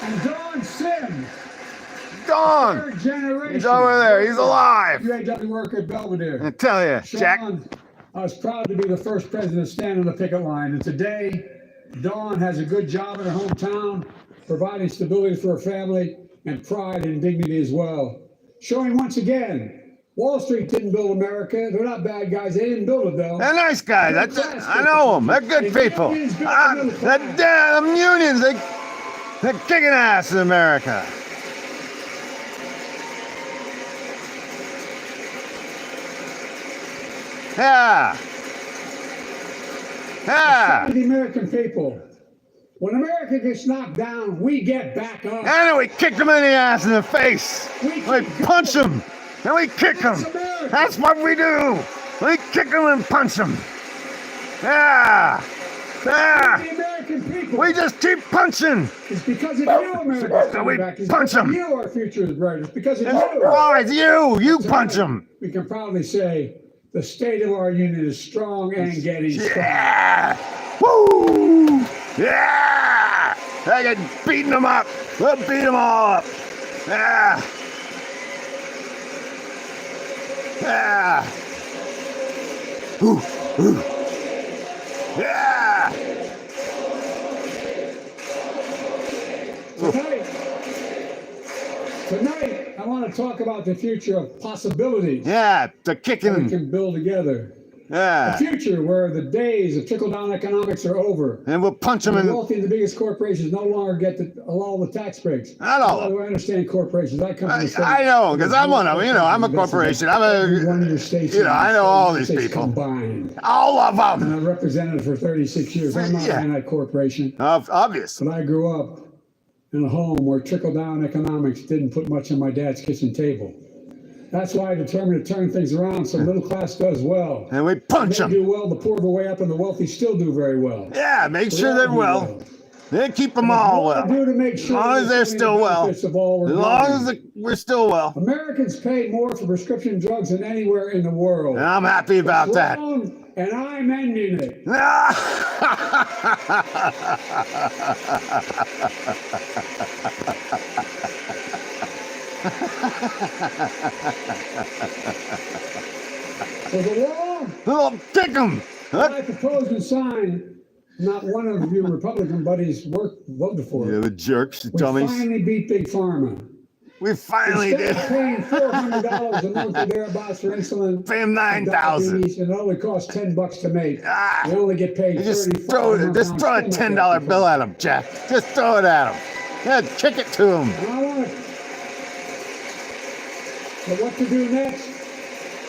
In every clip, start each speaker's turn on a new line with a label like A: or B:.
A: And Don Sims.
B: Don!
A: Third generation.
B: He's over there. He's alive.
A: UAW worker at Belvedere.
B: I tell you, Jack.
A: I was proud to be the first president to stand on the picket line. And today, Dawn has a good job in her hometown, providing stability for her family and pride and dignity as well. Showing once again, Wall Street didn't build America. They're not bad guys. They didn't build it, though.
B: They're nice guys. I know them. They're good people. The damn unions, they're kicking ass in America. Yeah. Yeah.
A: The American people. When America gets knocked down, we get back up.
B: And then we kick them in the ass in the face. We punch them. And we kick them. That's what we do. We kick them and punch them. Yeah. Yeah.
A: The American people.
B: We just keep punching.
A: It's because of you, America.
B: So we punch them.
A: You, our future is bright. It's because of you.
B: Oh, it's you. You punch them.
A: We can proudly say the state of our union is strong and getting strong.
B: Yeah. Woo. Yeah. I get beating them up. We'll beat them all up. Yeah. Yeah. Ooh. Ooh. Yeah.
A: Tonight, I want to talk about the future of possibilities.
B: Yeah, the kicking.
A: We can build together.
B: Yeah.
A: A future where the days of trickle-down economics are over.
B: And we'll punch them in.
A: The wealthy and the biggest corporations no longer get all the tax breaks.
B: I know.
A: I understand corporations. I come from the state.
B: I know, because I'm one of them. You know, I'm a corporation. I'm a.
A: One of your states.
B: You know, I know all these people.
A: Combined.
B: All of them.
A: And I represented for 36 years. I'm not an anti-corporation.
B: Obvious.
A: But I grew up in a home where trickle-down economics didn't put much on my dad's kitchen table. That's why I determined to turn things around so the middle class does well.
B: And we punch them.
A: They do well, the poor go way up, and the wealthy still do very well.
B: Yeah, make sure they're well. They keep them all well.
A: Do to make sure
B: as long as they're still well. As long as we're still well.
A: Americans pay more for prescription drugs than anywhere in the world.
B: And I'm happy about that.
A: And I'm ending it. For the law,
B: oh, kick them.
A: I proposed and signed. Not one of your Republican buddies voted for it.
B: Yeah, the jerks, the
A: we
B: dummies.
A: We finally beat Big Pharma.
B: We finally did.
A: Instead of paying $400 a month or thereabouts for insulin,
B: pay them $9,000.
A: And it only costs $10 to make. We only get paid
B: just throw a $10 bill at them, Jack. Just throw it at them. Yeah, kick it to them.
A: So what to do next?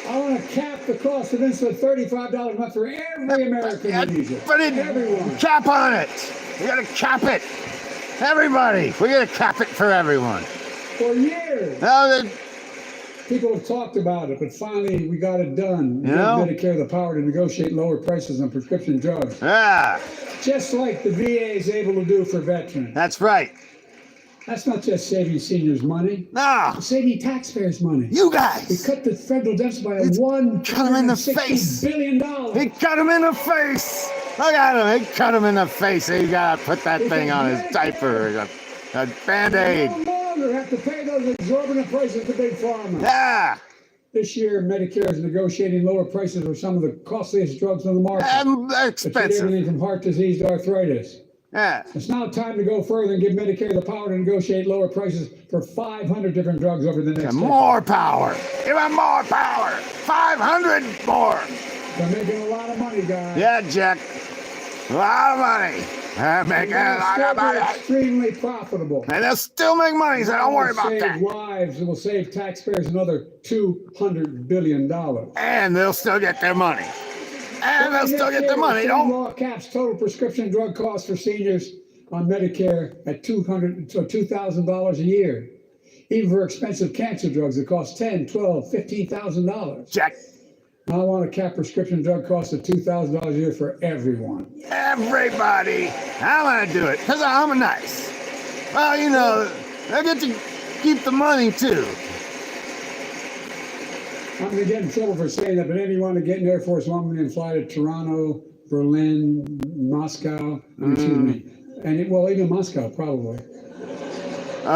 A: I want to cap the cost of insulin at $35 a month for every American who needs it. Everyone.
B: Cap on it. We got to cap it. Everybody. We got to cap it for everyone.
A: For years. People have talked about it, but finally we got it done. We gave Medicare the power to negotiate lower prices on prescription drugs.
B: Yeah.
A: Just like the VA is able to do for veterans.
B: That's right.
A: That's not just saving seniors money.
B: No.
A: It's saving taxpayers money.
B: You guys.
A: We cut the federal deficit by $160 billion.
B: He cut him in the face. Look at him. He cut him in the face. He got to put that thing on his diaper. A Band-Aid.
A: We no longer have to pay those exorbitant prices to Big Pharma.
B: Yeah.
A: This year, Medicare is negotiating lower prices for some of the costliest drugs on the market.
B: They're expensive.
A: Everything from heart disease to arthritis.
B: Yeah.
A: It's now time to go further and give Medicare the power to negotiate lower prices for 500 different drugs over the next decade.
B: More power. Give them more power. 500 more.
A: They're making a lot of money, guys.
B: Yeah, Jack. A lot of money. They're making a lot of money.
A: Extremely profitable.
B: And they'll still make money, so don't worry about that.
A: Lives, it will save taxpayers another $200 billion.
B: And they'll still get their money. And they'll still get their money.
A: Law caps total prescription drug costs for seniors on Medicare at $2,000 a year. Even for expensive cancer drugs that cost $10,000, $12,000, $15,000.
B: Jack.
A: I want to cap prescription drug costs at $2,000 a year for everyone.
B: Everybody. I'm going to do it because I'm nice. Well, you know, I get to keep the money too.
A: I'm going to get in trouble for saying that, but anyone to get in Air Force One and fly to Toronto, Berlin, Moscow, excuse me, and even Moscow probably. I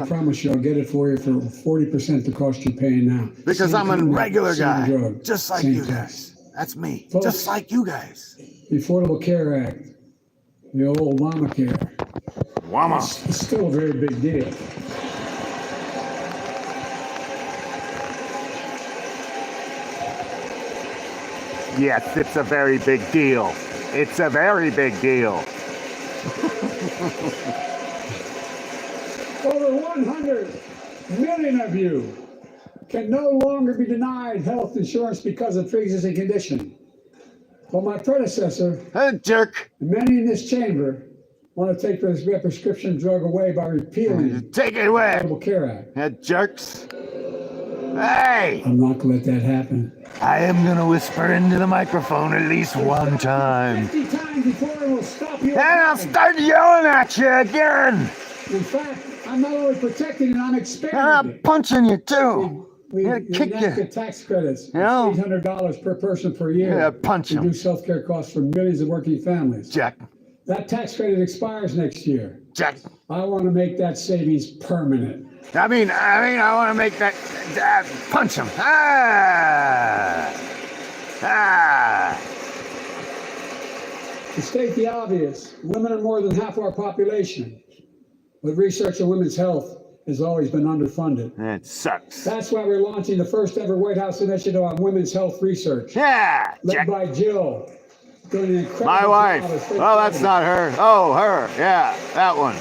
A: promise you, I'll get it for you for 40% the cost you're paying now.
B: Because
A: Same
B: I'm a
A: company,
B: regular
A: same
B: guy,
A: drug,
B: just like
A: same
B: you
A: price.
B: guys. That's me,
A: Folks,
B: just like you guys.
A: The Affordable Care Act, the old Obamacare,
B: Wama.
A: it's still a very big deal.
B: Yes, it's a very big deal. It's a very big deal.
A: Over 100 million of you can no longer be denied health insurance because of pre-existing condition. Well, my predecessor,
B: Jerk.
A: and many in this chamber, want to take this prescription drug away by repealing
B: Take it
A: the
B: away.
A: Affordable Care Act.
B: Jerks. Hey,
A: I'm not going to let that happen.
B: I am going to whisper into the microphone at least one time.
A: 50 times before I will stop you.
B: And I'll start yelling at you again.
A: In fact, I'm not only protecting it, I'm
B: And
A: expanding
B: I'm
A: it.
B: punching you too.
A: We
B: Yeah, kick
A: enacted
B: you.
A: tax credits.
B: You know?
A: It's $800 per person per year.
B: Yeah, punch
A: to
B: 'em.
A: reduce healthcare costs for millions of working families.
B: Jack.
A: That tax credit expires next year.
B: Jack.
A: I want to make that savings permanent.
B: I mean, I want to make that punch him. Ah.
A: To state the obvious, women are more than half our population, but research on women's health has always been underfunded.
B: It sucks.
A: That's why we're launching the first ever White House initiative on women's health research,
B: Yeah,
A: led
B: Jack.
A: by Jill, doing an incredible
B: My wife.
A: job as first
B: Oh, that's
A: lady.
B: not her. Oh, her. Yeah, that one.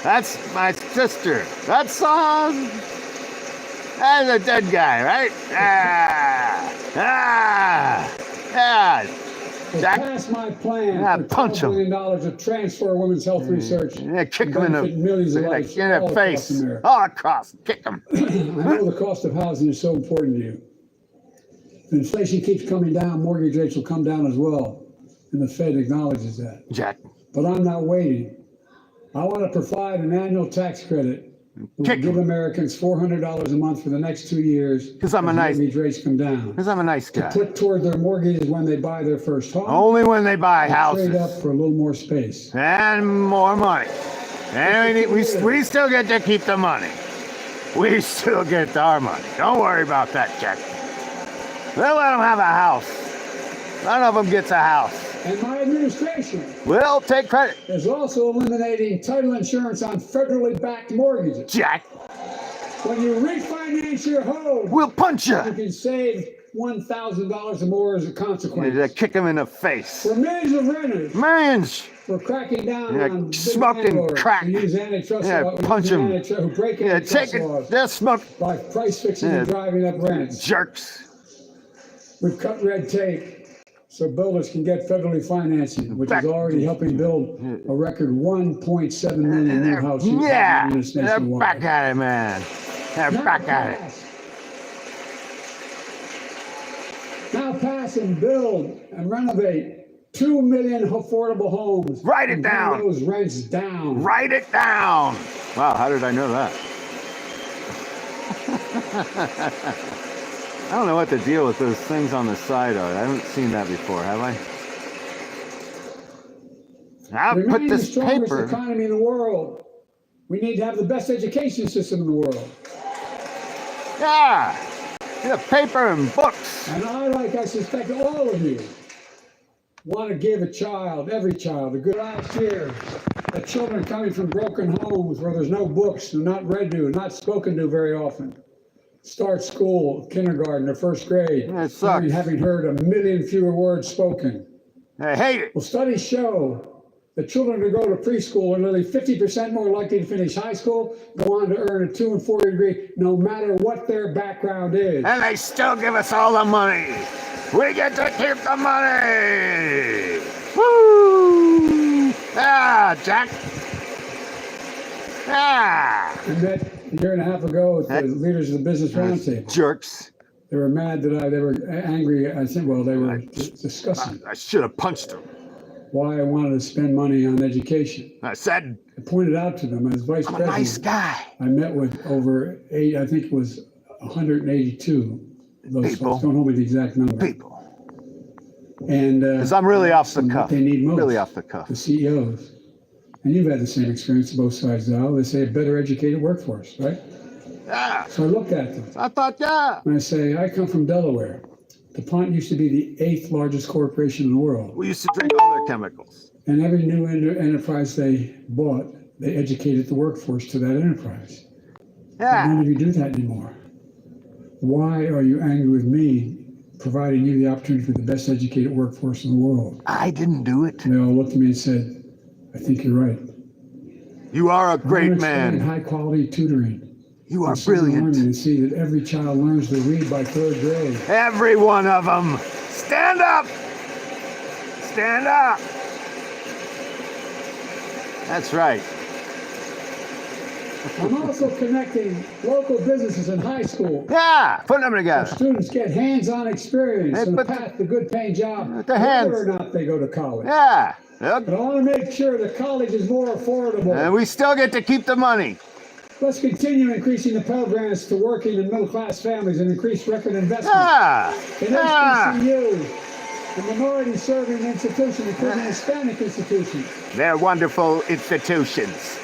B: That's my sister. That's a dead guy, right? Yeah.
A: To
B: Jack.
A: pass my plan
B: Yeah,
A: for
B: punch
A: $12
B: him.
A: billion to transfer women's health research.
B: Yeah, kick
A: and
B: him in
A: benefit millions of
B: the
A: lives
B: in the
A: all across
B: face.
A: America.
B: All across. Kick him.
A: I know the cost of housing is so important to you. If inflation keeps coming down, mortgage rates will come down as well, and the Fed acknowledges that.
B: Jack.
A: But I'm not waiting. I want to provide an annual tax credit that will
B: Kick
A: give
B: him.
A: Americans $400 a month for the next 2 years.
B: 'Cause I'm a
A: as
B: nice-
A: mortgage rates come down.
B: Because I'm a nice guy.
A: Put toward their mortgages when they buy their first home.
B: Only when they buy
A: and trade up
B: houses.
A: for a little more space.
B: And more money. And we still get to keep the money. We still get our money. Don't worry about that, Jack. They'll let them have a house. None of them gets a house.
A: And my administration
B: We'll take credit,
A: is also eliminating title insurance on federally backed mortgages.
B: Jack.
A: When you refinance your home,
B: We'll punch
A: you
B: you.
A: can save $1,000 or more as a consequence.
B: Kick him in the face.
A: For millions of renters,
B: Millions.
A: for cracking down
B: Yeah,
A: on big
B: smoking
A: landlords
B: crack.
A: who use antitrust
B: Yeah,
A: law,
B: punch 'em.
A: who break
B: Yeah,
A: antitrust
B: take it.
A: laws
B: Just smoke.
A: by price fixing and
B: Yeah.
A: driving up rents.
B: Jerks.
A: We've cut red tape so builders can get federally financing, which is already helping build a record 1.7 million new houses.
B: Yeah.
A: units
B: They're
A: nationwide.
B: back at it, man. They're back at it.
A: Now pass and build and renovate 2 million affordable homes.
B: Write it
A: and bring
B: down.
A: those rents down.
B: Write it down. Wow, how did I know that? I don't know what the deal with those things on the side are. I haven't seen that before, have I? I'll put
A: Remain the
B: this
A: strongest
B: paper.
A: economy in the world. We need to have the best education system in the world.
B: Yeah. Yeah, paper and books.
A: And I suspect all of you, want to give every child, a good last year. The children coming from broken homes where there's no books, they're not read to, not spoken to very often. Start school, kindergarten, or first grade,
B: Yeah, it sucks.
A: having heard 1 million fewer words spoken.
B: I hate it.
A: Well, studies show that children who go to preschool are nearly 50% more likely to finish high school, go on to earn a 2 and 4 year degree, no matter what their background is.
B: And they still give us all the money. We get to keep the money. Woo! Ah, Jack. Ah.
A: I met a year and a half ago with the leaders of the Business Roundtable.
B: Jerks.
A: They were mad that they were angry. I think, well, they were discussing
B: I should have punched him.
A: why I wanted to spend money on education.
B: I said,
A: I pointed out to them as vice
B: I'm a
A: president.
B: nice guy.
A: I met with over I think it was 182 of those
B: People.
A: folks. Don't hold me to the exact number.
B: People.
A: And
B: Because I'm really off the cuff.
A: they need most,
B: Really off the cuff.
A: the CEOs. And you've had the same experience on both sides of the aisle. They say a better educated workforce, right?
B: Yeah.
A: So I looked at them
B: I thought, yeah.
A: and I say, I come from Delaware. DuPont used to be the 8th largest corporation in the world.
B: We used to drink all their chemicals.
A: And every new enterprise they bought, they educated the workforce to that enterprise.
B: Yeah.
A: None of you do that anymore. Why are you angry with me providing you the opportunity for the best educated workforce in the world?
B: I didn't do it.
A: And they all looked at me and said, I think you're right.
B: You are a great
A: man.
B: man.
A: High quality tutoring.
B: You are
A: And summer learning
B: brilliant.
A: And see that every child learns to read by 3rd grade.
B: Every one of them. Stand up. Stand up. That's right.
A: I'm also connecting local businesses in high school.
B: Yeah. Put them together.
A: Students get hands-on experience
B: Hey,
A: and a
B: put
A: path to good paying job,
B: Put the hands.
A: whether or not they go to college.
B: Yeah.
A: But I want to make sure the college is more affordable.
B: And we still get to keep the money.
A: Let's continue increasing the Pell Grants to working and middle-class families and increase record investment
B: Yeah.
A: in
B: Yeah.
A: HBCUs, and minority-serving institutions, including Hispanic institutions.
B: They're wonderful institutions.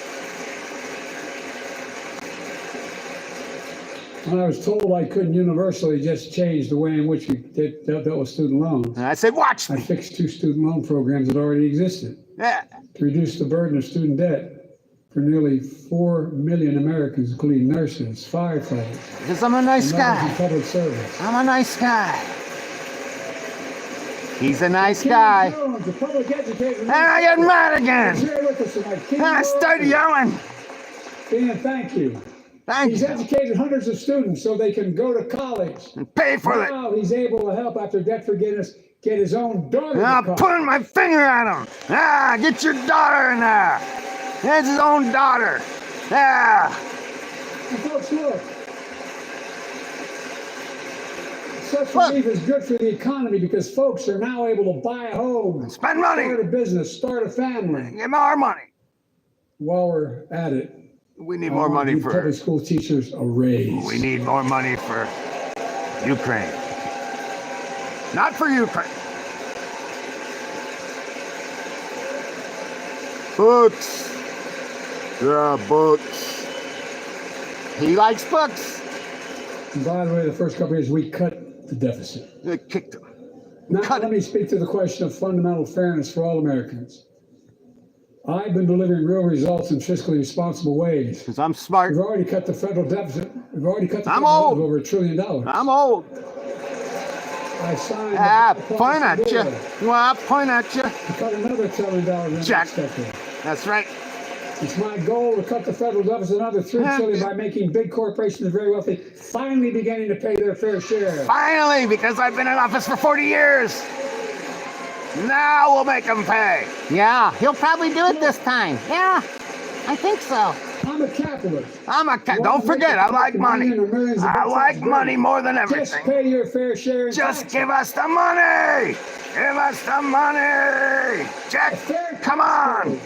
A: When I was told I couldn't universally just change the way in which we dealt with student loans,
B: And I said, watch
A: I
B: me.
A: fixed 2 student loan programs that already existed
B: Yeah.
A: to reduce the burden of student debt for nearly 4 million Americans, including nurses, firefighters,
B: Because I'm a nice
A: and others in
B: guy.
A: public service.
B: I'm a nice guy. He's a nice
A: Ken
B: guy.
A: Jones, the public educator,
B: And I get mad
A: is
B: again.
A: here with us tonight. Ken
B: And I start
A: Jones.
B: yelling.
A: Dan, thank you.
B: Thank
A: He's
B: you.
A: educated hundreds of students so they can go to college.
B: And pay for it.
A: Now he's able to help after debt forgiveness get his own daughter
B: And I'm
A: to college.
B: pointing my finger at him. Ah, get your daughter in there. That's his own daughter. Yeah.
A: And folks, look. Such
B: Look.
A: relief is good for the economy because folks are now able to buy a home,
B: Spend money.
A: start a business, start a family.
B: Get more money.
A: While we're at it,
B: We need
A: I
B: more
A: want
B: money
A: to give public
B: for.
A: school teachers a raise.
B: We need more money for Ukraine. Not for Ukraine. Books. Yeah, books. He likes books.
A: And by the way, the first couple of years we cut the deficit.
B: They kicked him.
A: Now
B: Cut
A: let
B: it.
A: me speak to the question of fundamental fairness for all Americans. I've been delivering real results in fiscally responsible ways.
B: Because I'm smart.
A: We've already cut the federal deficit. We've already cut the
B: I'm
A: federal
B: old.
A: deficit over $1 trillion.
B: I'm old.
A: I signed
B: Ah,
A: the
B: point at you.
A: bill
B: Well, point at you.
A: to cut another $1 trillion in the
B: Jack.
A: next decade.
B: That's right.
A: It's my goal to cut the federal deficit another $3 trillion by making big corporations and very wealthy finally beginning to pay their fair share.
B: Finally, because I've been in office for 40 years. Now we'll make him pay.
C: Yeah, he'll probably do it this time. Yeah, I think so.
A: I'm a capitalist.
B: Don't forget, I like money. I like money more than
A: Just
B: everything.
A: pay your fair share. in
B: Just
A: taxes.
B: give us the money. Give us the money. Jack,
A: Fair
B: come
A: tax
B: on.
A: code.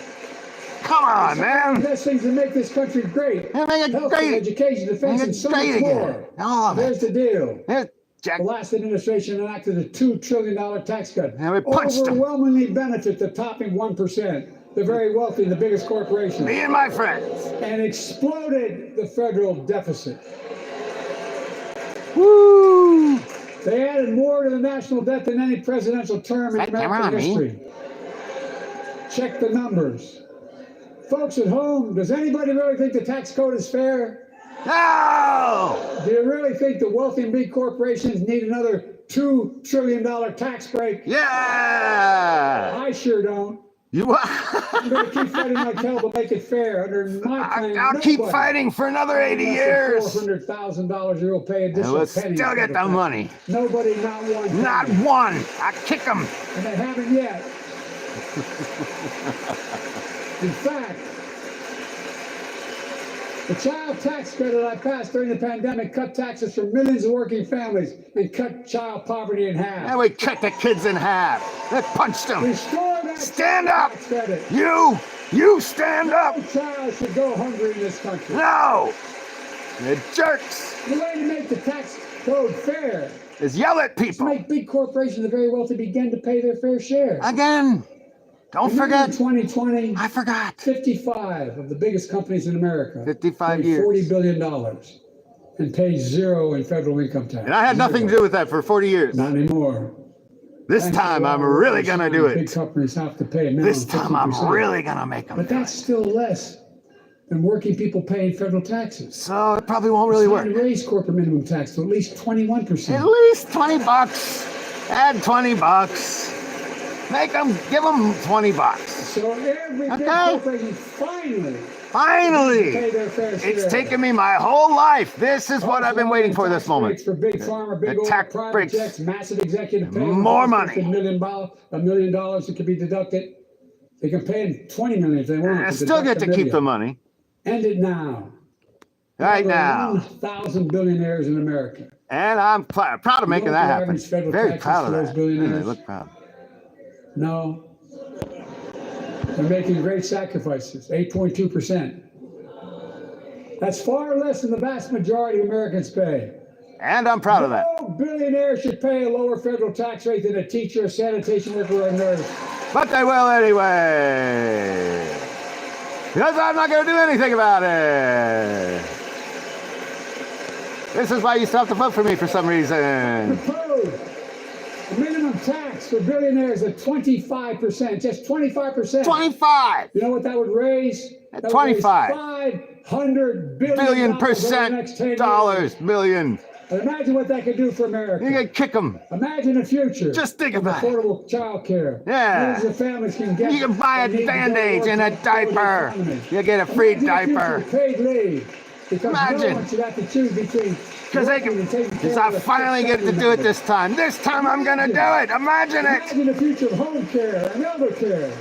B: Come on,
A: It's one of the
B: man.
A: best things to make this country great.
B: Yeah, make it
A: Health,
B: great.
A: education, defense,
B: Make
A: and
B: it
A: so
B: great
A: much
B: again.
A: more.
B: All of
A: There's
B: it.
A: the deal.
B: Here, Jack.
A: The last administration enacted a $2 trillion tax cut.
B: And we punched 'em.
A: Overwhelmingly benefit the topping 1%, the very wealthy, the biggest corporations,
B: Me and my friends.
A: and exploded the federal deficit.
B: Woo.
A: They added more to the national debt than any presidential term in
C: That camera
A: American
C: on me?
A: history. Check the numbers. Folks at home, does anybody really think the tax code is fair?
B: No.
A: Do you really think the wealthy and big corporations need another $2 trillion tax break?
B: Yeah.
A: I sure don't.
B: You.
A: I'm going to keep fighting like hell to make it fair. Under my plan,
B: I'll keep
A: nobody
B: fighting for another 80 years.
A: $400,000 you'll pay
B: And
A: additional
B: we'll
A: pennies.
B: still
A: for
B: get the
A: tax.
B: money.
A: Nobody, not one.
B: Not
A: penny.
B: one. I kick them.
A: And they haven't yet. In fact, the child tax credit I passed during the pandemic cut taxes for millions of working families and cut child poverty in half.
B: And we cut the kids in half. They punched them.
A: Restore that
B: Stand
A: child
B: up.
A: tax credit.
B: You stand up.
A: No child should go hungry in this country.
B: No. You jerks.
A: The way to make the tax quote, fair
B: is yell at
A: to
B: people.
A: make big corporations and very wealthy begin to pay their fair share.
B: Again, don't
A: Remember
B: forget.
A: in 2020,
B: I forgot.
A: 55 of the biggest companies in America
B: 55
A: made
B: years.
A: $40 billion and paid zero in federal income tax.
B: And I had nothing to do with that for 40 years.
A: Not anymore.
B: This
A: Thanks to
B: time
A: a lot
B: I'm
A: of
B: really
A: workers
B: gonna
A: signed,
B: do
A: Big
B: it.
A: companies have to pay a minimum
B: This time I'm
A: 50%.
B: really gonna make them
A: But
B: do
A: that's
B: it.
A: still less than working people paying federal taxes.
B: So it probably won't really
A: It's
B: work.
A: time to raise corporate minimum tax to at least 21%.
B: At least 20 bucks. Add 20 bucks. Give them 20 bucks.
A: So every big
B: Okay.
A: corporation finally pay
B: Finally,
A: their fair share.
B: it's taken me my whole life. This is what I've been waiting for this
A: Tax
B: moment.
A: breaks for big pharma, big
B: The
A: oil,
B: tax
A: private
B: breaks.
A: jets, massive executive pay.
B: More money.
A: $1 million that can be deducted. They can pay in $20 million if they want.
B: I
A: to
B: still
A: deduct
B: get to
A: $1
B: keep the
A: million.
B: money.
A: End it now.
B: Right
A: There
B: now.
A: are 1,000 billionaires in America.
B: And I'm proud of making
A: know
B: that
A: the
B: happen.
A: average federal
B: Very
A: taxes
B: proud of
A: for those
B: that.
A: billionaires?
B: Yeah, they look proud.
A: No. They're making great sacrifices, 8.2%. That's far less than the vast majority of Americans pay.
B: And I'm proud of that.
A: No billionaire should pay a lower federal tax rate than a teacher, a sanitation worker, or a nurse.
B: But they will anyway. Because I'm not going to do anything about it. This is why you still have to vote for me for some reason.
A: Propose a minimum tax for billionaires at 25%, just 25%.
B: 25
A: You know what that would raise?
B: At
A: That would raise
B: 25.
A: $500
B: billion
A: billion over the next 10
B: percent dollars,
A: years.
B: million.
A: And imagine what that could do for America.
B: You can kick them.
A: Imagine a future.
B: Just think
A: of
B: about it.
A: affordable child care.
B: Yeah.
A: Millions of families can get.
B: You can buy a
A: what they need to
B: Band-Aid
A: go
B: and a
A: to work and grow the
B: diaper.
A: economy.
B: You get a free
A: Imagine a
B: diaper.
A: future of paid leave. Because
B: Imagine.
A: no one should have to choose between.
B: Because they can. Because I finally get to do it this time. This time I'm going to do it. Imagine it.
A: Imagine a future of home care and elder care.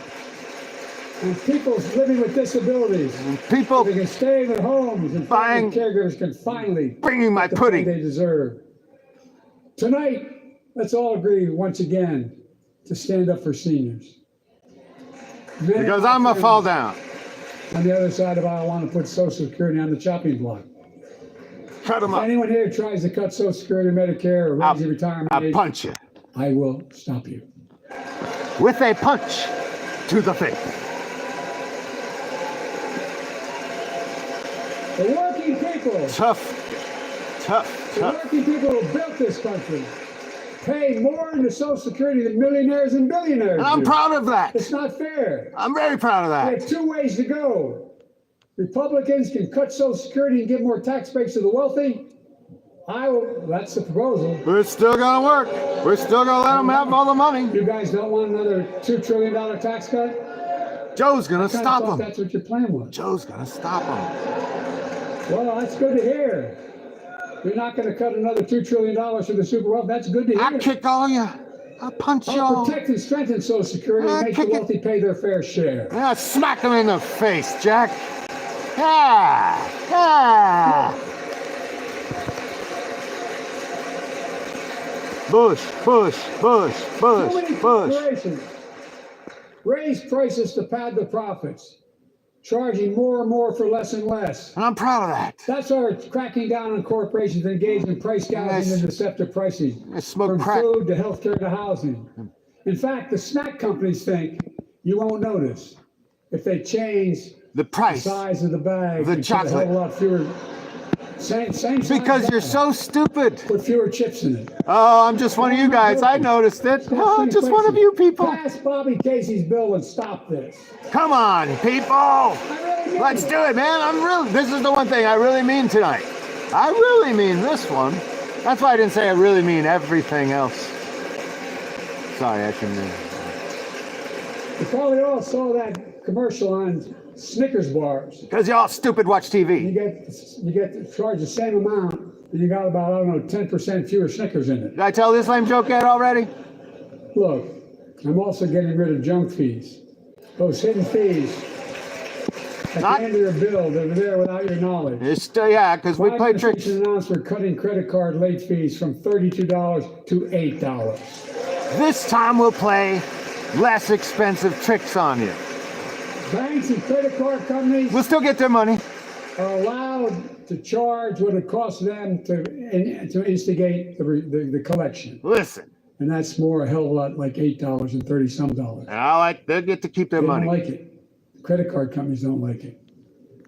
A: And people living with disabilities.
B: People
A: They can stay in their homes and
B: Buying-
A: family caregivers can finally
B: bringing my
A: get the pay
B: pudding.
A: they deserve. Tonight, let's all agree once again to stand up for seniors. Many
B: Because
A: of my
B: I'm going to
A: friends
B: fall down.
A: on the other side of the aisle want to put Social Security on the chopping block.
B: Cut them
A: If
B: up.
A: anyone here tries to cut Social Security, Medicare, or raise your retirement
B: I'll
A: age,
B: punch you.
A: I will stop you.
B: With a punch to the face.
A: The working people,
B: Tough.
A: the working people who built this country, pay more into Social Security than millionaires and billionaires
B: And I'm
A: do.
B: proud of that.
A: It's not fair.
B: I'm very proud of
A: We
B: that.
A: have two ways to go. Republicans can cut Social Security and give more tax breaks to the wealthy. That's the proposal.
B: But it's still going to work. We're still going to let them have all the money.
A: You guys don't want another $2 trillion tax cut?
B: Joe's going to
A: I
B: stop
A: thought
B: them.
A: that's what your plan was.
B: Joe's going to stop them.
A: Well, that's good to hear. You're not going to cut another $2 trillion for the super wealthy. That's good to hear.
B: I'll kick all you. I'll punch you
A: I'll
B: all.
A: protect and strengthen Social Security
B: Ah,
A: and make the
B: kick it.
A: wealthy pay their fair share.
B: Yeah, smack them in the face, Jack. Yeah. Bush.
A: Too many corporations raise prices to pad their profits, charging more and more for less and less.
B: And I'm proud of that.
A: That's why we're cracking down on corporations engaged in price gouging and deceptive pricing,
B: I smoke
A: from
B: crack.
A: food to healthcare to housing. In fact, the snack companies think you won't notice if they change
B: The
A: the
B: price.
A: size of the bag.
B: The
A: and put a
B: chocolate.
A: whole lot fewer. Same size
B: Because you're
A: bag,
B: so stupid.
A: Put fewer chips in it.
B: Oh, I'm just one of you guys. I noticed it. Oh, just one of you people.
A: Pass Bobby Casey's bill and stop this.
B: Come on, people.
A: I really mean
B: Let's
A: it.
B: do it, man. This is the one thing I really mean tonight. I really mean this one. That's why I didn't say I really mean everything else. Sorry, I shouldn't.
A: You probably all saw that commercial on Snickers bars.
B: Because y'all stupid watch
A: You
B: TV.
A: get charged the same amount, and you got about, I don't know, 10% fewer Snickers in it.
B: Did I tell this lame joke yet already?
A: Look, I'm also getting rid of junk fees. Those hidden fees at
B: Not-
A: the end of your bill, they're there without your knowledge.
B: It's still, yeah, because we play tricks.
A: Administration announced we're cutting credit card late fees from $32 to $8.
B: This time we'll play less expensive tricks on you.
A: Banks and credit card companies
B: We'll still get their money.
A: are allowed to charge what it costs them to instigate the collection.
B: Listen.
A: And that's more a hell of a lot, like $8.30 some dollars.
B: They'll get to keep their
A: They
B: money.
A: don't like it. Credit card companies don't like it.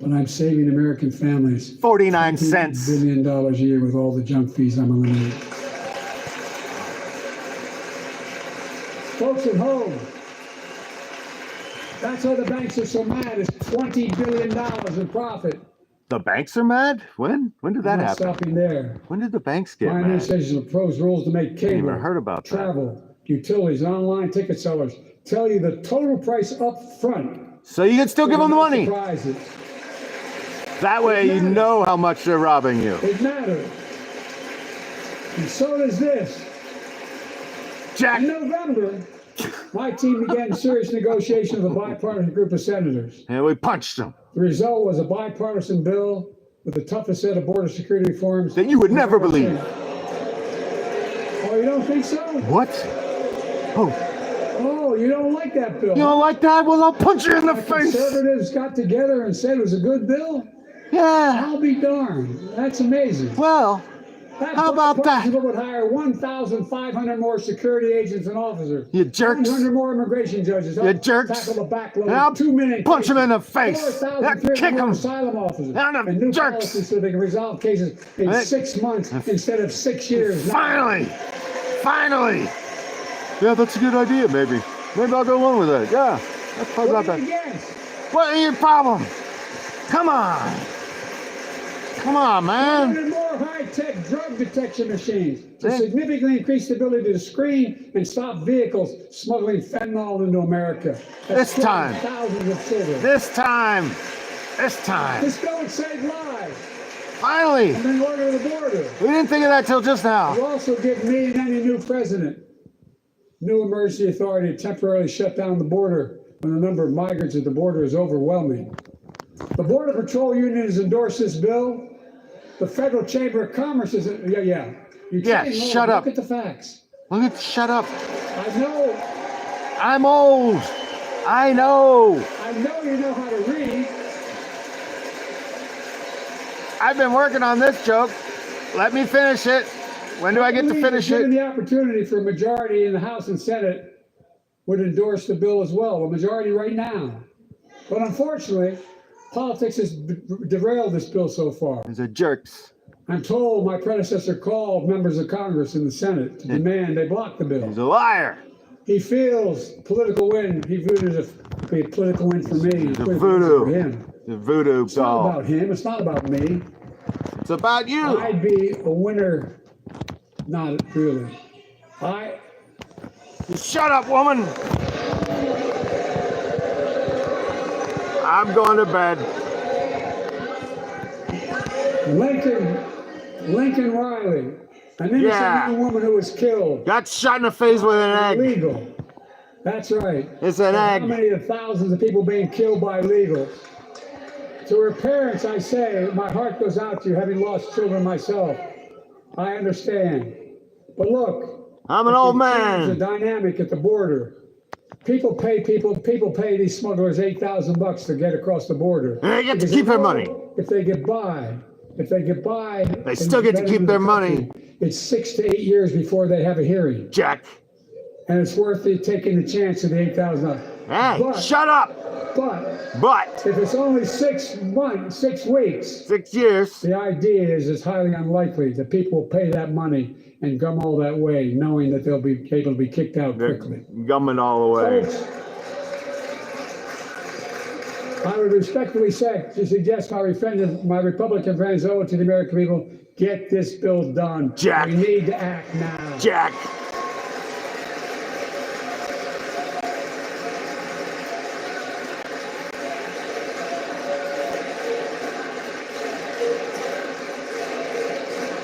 A: But I'm saving American families
B: 49
A: $2
B: cents.
A: billion a year with all the junk fees I'm eliminating. Folks at home, that's why the banks are so mad. It's $20 billion in profit.
B: The banks are mad? When did that
A: I'm not
B: happen?
A: stopping there.
B: When did the banks get
A: My
B: mad?
A: administration proposed rules to make cable,
B: even heard about that.
A: travel, utilities, and online ticket sellers tell you the total price up front.
B: So you can still give them the money.
A: Surprises.
B: That way you know how much they're robbing you.
A: It matters. And so does this.
B: Jack.
A: In November, my team began serious negotiation with a bipartisan group of senators.
B: And we punched them.
A: The result was a bipartisan bill with the toughest set of border security reforms
B: That you would never believe.
A: Oh, you don't think so?
B: What? Oh,
A: Oh, you don't like that bill?
B: you don't like that? Well, I'll punch you in the face.
A: Conservatives got together and said it was a good bill?
B: Yeah.
A: I'll be darned. That's amazing.
B: Well, how about that?
A: People would hire 1,500 more security agents and officers.
B: You jerks.
A: 100 more immigration judges.
B: You jerks.
A: Tackle the backlog.
B: I'll
A: 2 million
B: punch
A: cases.
B: him in the face.
A: 4,300
B: Kick
A: more
B: him.
A: asylum officers.
B: And
A: new
B: jerks.
A: policies so they can resolve cases in 6 months instead of 6 years.
B: Finally. Yeah, that's a good idea, maybe. Maybe I'll go along with that. Yeah, that's probably
A: What
B: not
A: are you
B: that.
A: against?
B: What are your problem? Come on, man.
A: 100 more high-tech drug detection machines to
B: Yeah.
A: significantly increase the ability to screen and stop vehicles smuggling fentanyl into America. That's
B: This time.
A: thousands of children.
B: This time.
A: This bill would save lives
B: Finally.
A: and bring order to the border.
B: We didn't think of that till just
A: It
B: now.
A: will also give me and any new president new emergency authority to temporarily shut down the border when the number of migrants at the border is overwhelming. The Border Patrol Union has endorsed this bill. The Federal Chamber of Commerce is, yeah. You
B: Yeah,
A: can't know.
B: shut up.
A: Look at the facts.
B: Shut up.
A: I know
B: I'm old. I know.
A: you know how to read.
B: I've been working on this joke. Let me finish it. When do I get to finish
A: Given
B: it?
A: the opportunity for a majority in the House and Senate would endorse the bill as well, a majority right now. But unfortunately, politics has derailed this bill so far.
B: These are jerks.
A: I'm told my predecessor called members of Congress and the Senate to demand they block the bill.
B: He's a liar.
A: He feels political win. He viewed it as a political win for me.
B: He's a
A: political win
B: voodoo.
A: for him.
B: The voodoo
A: It's not
B: doll.
A: about him. It's not about me.
B: It's about you.
A: I'd be a winner. Not really.
B: Shut up, woman. I'm going to bed.
A: Lincoln Riley, an innocent
B: Yeah.
A: young woman who was killed.
B: Got shot in the face with an egg.
A: Illegal. That's right.
B: It's an
A: How
B: egg.
A: many of the thousands of people being killed by illegals? To her parents, I say, my heart goes out to you, having lost children myself. I understand. But look,
B: I'm an old
A: there's a
B: man.
A: dynamic at the border. People pay these smugglers $8,000 to get across the border.
B: And they get to
A: Because
B: keep their
A: know
B: money.
A: If they get by,
B: They still get to keep their money.
A: It's 6 to 8 years before they have a hearing,
B: Jack.
A: and it's worth it taking the chance of the $8,000.
B: Hey,
A: But-
B: shut up.
A: But
B: But
A: if it's only 6 months, 6 weeks,
B: 6 years.
A: the idea is it's highly unlikely that people will pay that money and come all that way, knowing that they'll be able to be kicked out
B: They're
A: quickly.
B: gumming all the way.
A: Folks, I would respectfully suggest my Republican friends owe it to the American people, get this bill done.
B: Jack.
A: We need to act now.
B: Jack.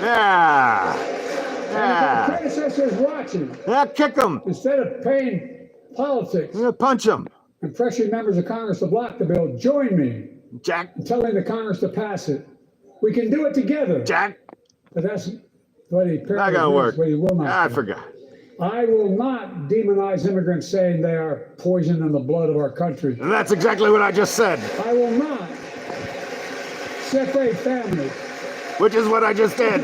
B: Yeah.
A: And if our
B: Yeah.
A: predecessors watching,
B: Yeah, kick him.
A: instead of paying politics
B: Yeah, punch him.
A: and pressuring members of Congress to block the bill, join me
B: Jack.
A: in telling the Congress to pass it. We can do it together.
B: Jack.
A: But that's what he
B: Not gonna work.
A: What he will not
B: I
A: do.
B: forgot.
A: I will not demonize immigrants saying they are poison in the blood of our country.
B: And that's exactly what I just said.
A: I will not separate families
B: which is what I just did.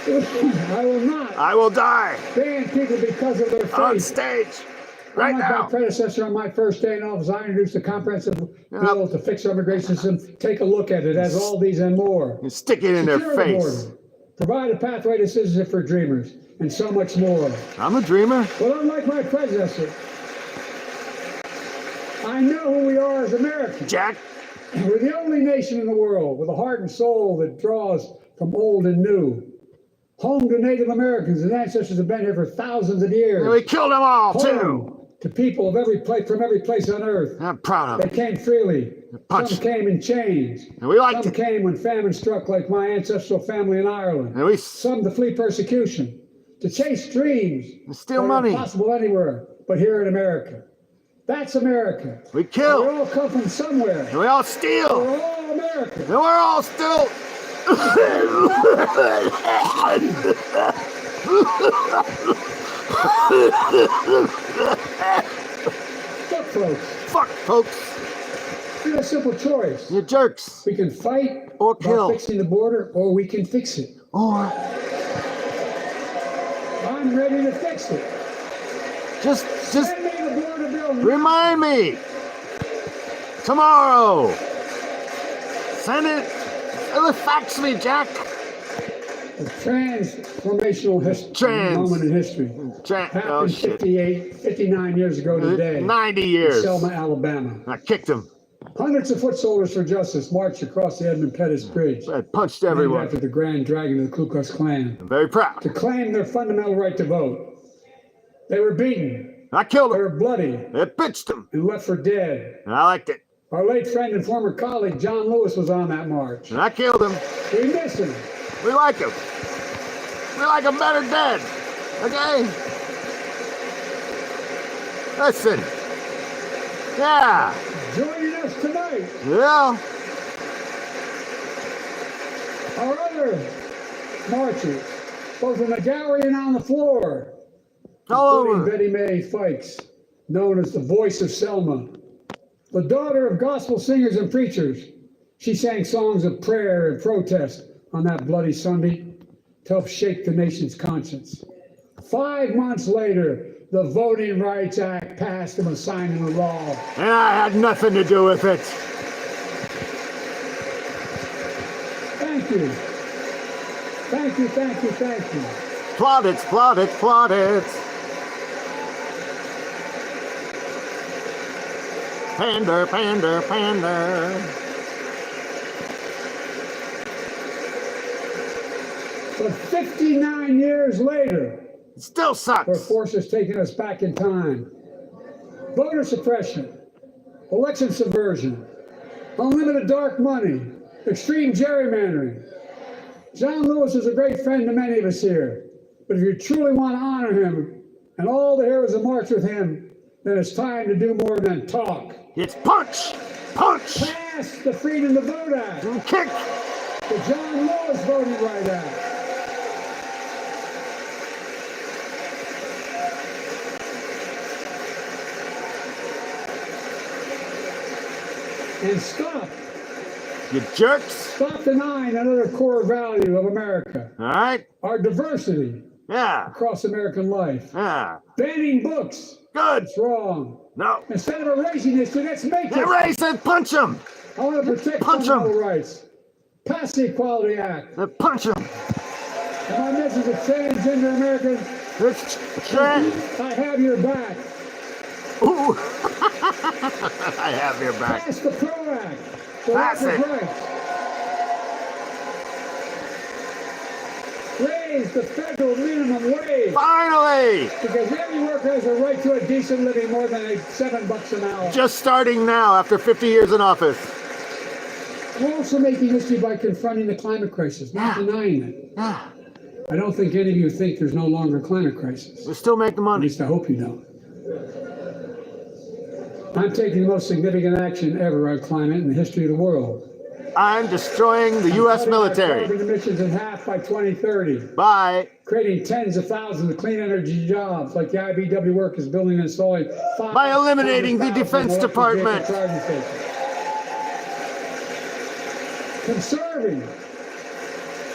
A: I will not
B: I will die
A: ban people because of their
B: on
A: faith.
B: stage right
A: Unlike
B: now.
A: my predecessor on my first day in office, I introduced a comprehensive bill to fix our immigration system. Take a look at it. It has all these and more.
B: You stick it in their
A: Secure the
B: face.
A: border. Provide a pathway to citizenship for dreamers, and so much more.
B: I'm a dreamer.
A: But unlike my predecessor, I know who we are as Americans.
B: Jack,
A: We're the only nation in the world with a heart and soul that draws from old and new. Home to Native Americans, and ancestors have been here for thousands of years.
B: and we killed them all too.
A: Home to people of every place, from every place on earth.
B: I'm proud
A: They
B: of it.
A: came freely.
B: Punch.
A: Some came in chains.
B: And we liked
A: Some
B: it.
A: came when famine struck, like my ancestral family in Ireland.
B: And we
A: Some to flee persecution, to chase dreams
B: steal
A: that
B: money.
A: are impossible anywhere but here in America. That's America.
B: We
A: We
B: kill.
A: all come from somewhere.
B: And we all steal.
A: We're all American.
B: And we're all still.
A: Look, folks,
B: Fuck, folks.
A: we have a simple choice.
B: You jerks.
A: We can fight
B: Or
A: about
B: kill.
A: fixing the border, or we can fix it.
B: Or
A: I'm ready to fix it.
B: just
A: Send me the border bill now.
B: remind me. Tomorrow. Send it. Fax me, Jack.
A: A transformational moment in history.
B: Oh,
A: Happened
B: shit.
A: 59 years ago today.
B: 90
A: In
B: years.
A: Selma, Alabama.
B: I kicked him.
A: Hundreds of foot soldiers for justice marched across the Edmund Pettus Bridge,
B: I punched
A: named
B: everyone.
A: after the Grand Dragon of the Ku Klux Klan,
B: I'm very proud.
A: to claim their fundamental right to vote. They were beaten,
B: I killed
A: they
B: him.
A: were bloody,
B: I pitched him.
A: and left for dead.
B: And I liked it.
A: Our late friend and former colleague John Lewis was on that march.
B: And I killed him.
A: We miss him.
B: We like him. We like him better dead. Okay? Listen. Yeah.
A: Joining us tonight,
B: Yeah.
A: our other marchers, both in the gallery and on the floor,
B: All
A: including
B: over.
A: Betty Mae Fikes, known as the voice of Selma. The daughter of gospel singers and preachers, she sang songs of prayer and protest on that bloody Sunday to help shake the nation's conscience. 5 months later, the Voting Rights Act passed and was signed into law.
B: And I had nothing to do with it.
A: Thank you. Thank you, thank you, thank you.
B: Plaudits, plaudits, plaudits. Pander, pander, pander.
A: But 59 years later,
B: It still
A: where
B: sucks.
A: force has taken us back in time. Voter suppression, election subversion, unlimited dark money, extreme gerrymandering. John Lewis is a great friend to many of us here, but if you truly want to honor him and all the heroes that march with him, then it's time to do more than talk.
B: It's punch, punch,
A: Pass the Freedom to Vote Act,
B: and kick.
A: the John Lewis Voting Right Act. And stop
B: You jerks.
A: Stop denying another core value of America,
B: All right?
A: our diversity
B: Yeah.
A: across American life.
B: Yeah.
A: Banning books,
B: Good.
A: it's wrong.
B: No.
A: Instead of erasing history, let's make it.
B: Erase and punch him.
A: I want to protect
B: Punch 'em.
A: fundamental rights. Pass the Equality Act.
B: And punch him.
A: And my message to transgender Americans,
B: It's trans.
A: I have your back.
B: Ooh. I have your back.
A: Pass the PRO Act. The
B: Pass
A: workers'
B: it.
A: rights. Raise the federal minimum wage.
B: Finally.
A: Because every worker has a right to a decent living more than $7 an hour.
B: Just starting now after 50 years in office.
A: We're also making history by confronting the climate crisis, not denying it.
B: Yeah.
A: I don't think any of you think there's no longer a climate crisis.
B: We still make the
A: At
B: money.
A: least I hope you don't. I'm taking the most significant action ever on climate in the history of the world.
B: I'm destroying the U.S.
A: Cutting our
B: military.
A: carbon emissions in half by 2030.
B: Bye.
A: Creating tens of thousands of clean energy jobs like the IBW work is building and installing.
B: By eliminating the
A: 500,000
B: Defense
A: electric
B: Department.
A: vehicle charging stations. Conserving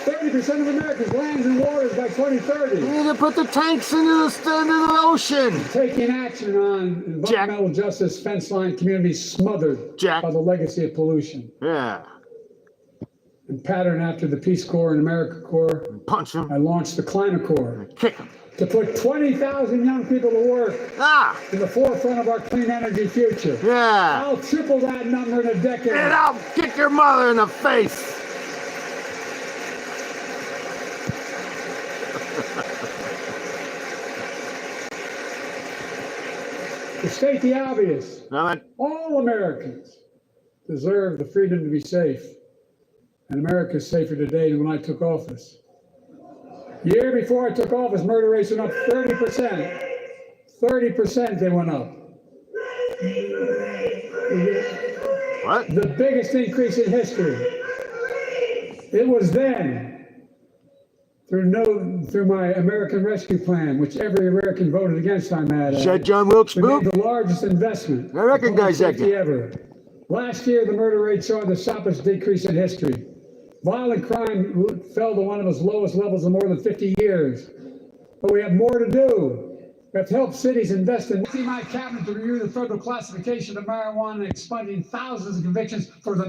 A: 30% of America's lands and waters by 2030.
B: We need to put the tanks into the ocean.
A: Taking action on environmental justice, fence line communities smothered by the legacy of pollution.
B: Yeah.
A: And pattern after the Peace Corps and America Corps,
B: Punch them.
A: I launched the Climate Corps
B: Kick them.
A: to put 20,000 young people to work in the forefront of our clean energy future.
B: Yeah.
A: I'll triple that number in a decade.
B: And I'll kick your mother in the face.
A: To state the obvious, all Americans deserve the freedom to be safe. And America is safer today than when I took office. Year before I took office, murder rates went up 30%. 30% they went up.
B: What?
A: The biggest increase in history. It was then, through my American Rescue Plan, which every American voted against, I'm mad at.
B: Said John Wilkes
A: We
B: Booth?
A: made the largest investment
B: I recognize that guy.
A: ever. Last year, the murder rate saw the sharpest decrease in history. Violent crime fell to one of its lowest levels in more than 50 years. But we have more to do. We have to help cities invest in. My cabinet to review the federal classification of marijuana, expunging thousands of convictions for the